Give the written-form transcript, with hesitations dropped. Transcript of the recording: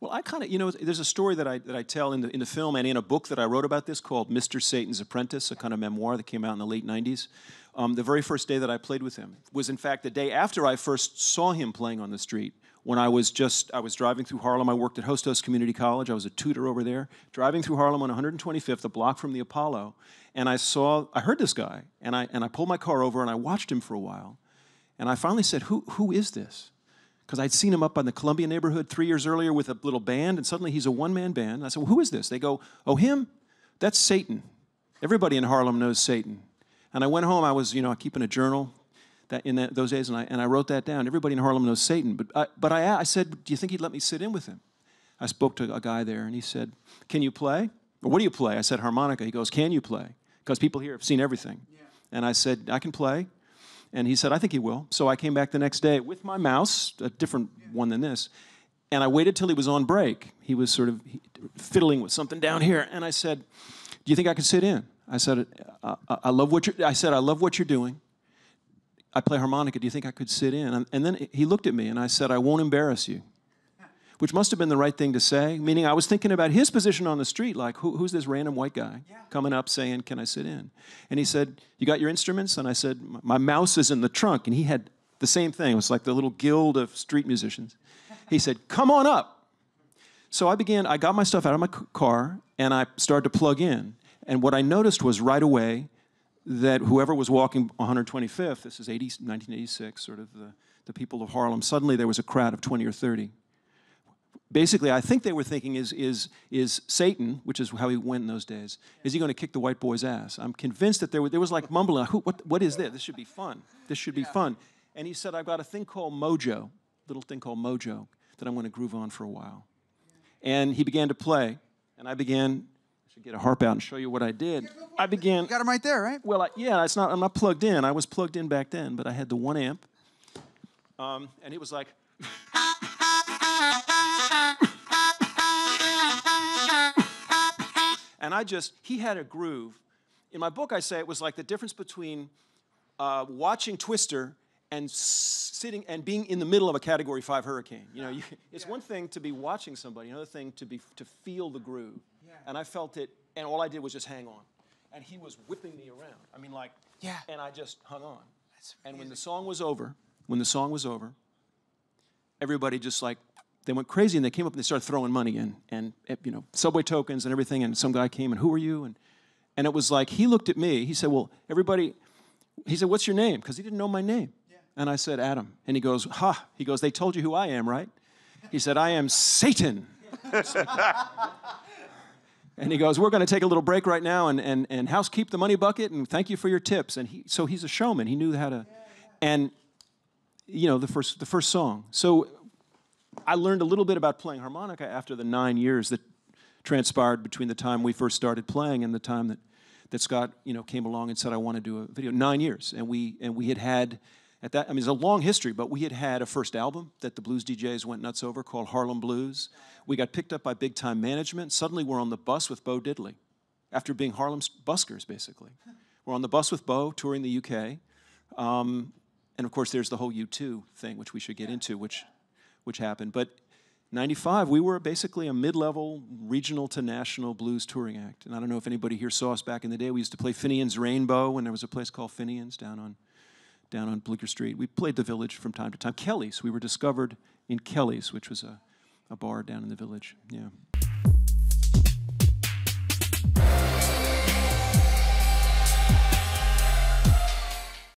Well, I kind of, there's a story that I tell in the film and in a book that I wrote about this called Mr. Satan's Apprentice, a kind of memoir that came out in the late 90s. The very first day that I played with him was, in fact, the day after I first saw him playing on the street. When I was driving through Harlem. I worked at Hostos Community College. I was a tutor over there, driving through Harlem on 125th, a block from the Apollo, and I heard this guy, and I pulled my car over and I watched him for a while, and I finally said, who is this? Because I'd seen him up on the Columbia neighborhood 3 years earlier with a little band, and suddenly he's a one-man band. And I said, well, who is this? They go, oh, him? That's Satan. Everybody in Harlem knows Satan. And I went home. I was, keeping a journal those days, and I wrote that down. Everybody in Harlem knows Satan. But I said, do you think he'd let me sit in with him? I spoke to a guy there, and he said, can you play? Or what do you play? I said, harmonica. He goes, can you play? Because people here have seen everything. Yeah. And I said, I can play. And he said, I think he will. So I came back the next day with my mouse, a different one than this, and I waited till he was on break. He was sort of fiddling with something down here, and I said, do you think I could sit in? I said, I love what you're doing. I play harmonica. Do you think I could sit in? And then he looked at me, and I said, I won't embarrass you, which must have been the right thing to say, meaning I was thinking about his position on the street, like, who's this random white guy coming up saying, can I sit in? And he said, you got your instruments? And I said, my mouse is in the trunk. And he had the same thing. It was like the little guild of street musicians. He said, come on up. So I got my stuff out of my car, and I started to plug in. And what I noticed was right away that whoever was walking 125th, this is 1986, sort of the people of Harlem, suddenly there was a crowd of 20 or 30. Basically, I think they were thinking, is Satan, which is how he went in those days, is he going to kick the white boy's ass? I'm convinced that there was like mumbling, what is this? This should be fun. This should be fun. And he said, I've got a thing called mojo, little thing called mojo, that I'm going to groove on for a while. And he began to play, and I should get a harp out and show you what I did. You got him right there, right? Well, yeah, I'm not plugged in. I was plugged in back then, but I had the one amp. And he was like... And he had a groove. In my book, I say it was like the difference between watching Twister and sitting and being in the middle of a Category 5 hurricane. It's one thing to be watching somebody, another thing to feel the groove. Yeah. And I felt it, and all I did was just hang on. And he was whipping me around. I mean, like, and I just hung on. And when the song was over, everybody just like, they went crazy, and they came up and they started throwing money in, and subway tokens and everything, and some guy came, and who are you? And it was like, he looked at me, he said, well, everybody, he said, what's your name? Because he didn't know my name. Yeah. And I said, Adam. And he goes, he goes, they told you who I am, right? He said, I am Satan. And he goes, we're going to take a little break right now and housekeep the money bucket, and thank you for your tips. And so he's a showman. He knew how to, and the first song. So I learned a little bit about playing harmonica after the 9 years that transpired between the time we first started playing and the time that Scott, came along and said, I want to do a video. 9 years. And we had at that, I mean, it's a long history, but we had a first album that the blues DJs went nuts over called Harlem Blues. We got picked up by Big Time Management. Suddenly we're on the bus with Bo Diddley, after being Harlem's buskers, basically. We're on the bus with Bo, touring the UK. And of course, there's the whole U2 thing, which we should get into, which happened. But 95, we were basically a mid-level regional to national blues touring act. And I don't know if anybody here saw us back in the day. We used to play Finian's Rainbow when there was a place called Finian's down on Bleecker Street. We played the Village from time to time. Kelly's, we were discovered in Kelly's, which was a bar down in the Village. Yeah.